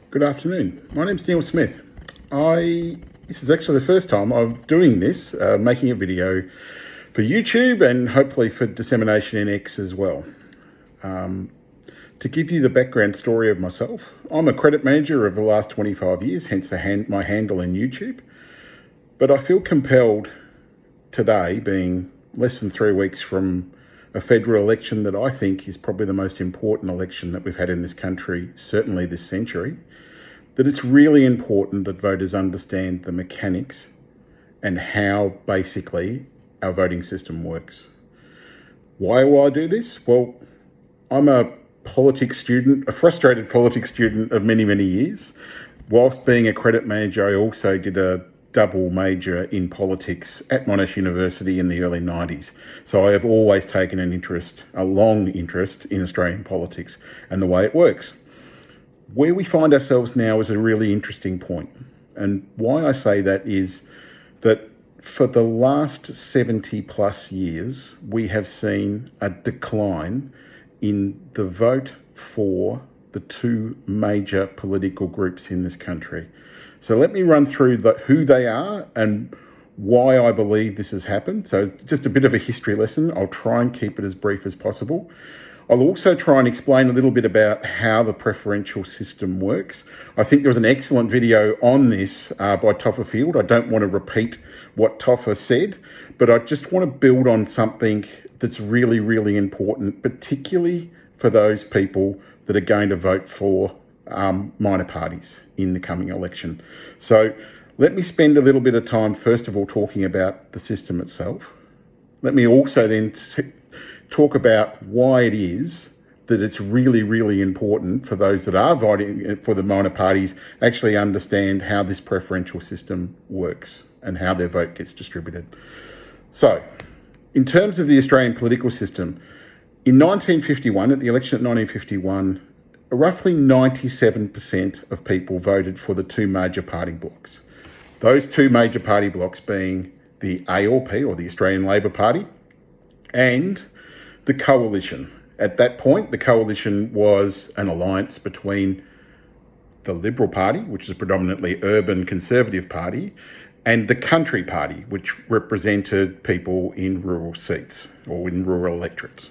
Good afternoon. My name's Neil Smith. This is actually the first time I'm doing this, making a video for YouTube and hopefully for dissemination in X as well. To give you the background story of myself, I'm a credit manager of the last 25 years, hence my handle in YouTube. But I feel compelled today, being less than 3 weeks from a federal election that I think is probably the most important election that we've had in this country, certainly this century, that it's really important that voters understand the mechanics and how basically our voting system works. Why will I do this? Well, I'm a politics student, a frustrated politics student of many, many years. Whilst being a credit manager, I also did a double major in politics at Monash University in the early 90s. So I have always taken a long interest in Australian politics and the way it works. Where we find ourselves now is a really interesting point. And why I say that is that for the last 70 plus years, we have seen a decline in the vote for the two major political groups in this country. So let me run through who they are and why I believe this has happened. So just a bit of a history lesson. I'll try and keep it as brief as possible. I'll also try and explain a little bit about how the preferential system works. I think there was an excellent video on this by Toffa Field. I don't want to repeat what Toffa said, but I just want to build on something that's really, really important, particularly for those people that are going to vote for minor parties in the coming election. So let me spend a little bit of time, first of all, talking about the system itself. Let me also then talk about why it is that it's really, really important for those that are voting for the minor parties actually understand how this preferential system works and how their vote gets distributed. So, in terms of the Australian political system, in 1951, at the election of 1951, roughly 97% of people voted for the two major party blocks. Those two major party blocks being the ALP, or the Australian Labor Party, and the Coalition. At that point, the Coalition was an alliance between the Liberal Party, which is a predominantly urban conservative party, and the Country Party, which represented people in rural seats or in rural electorates.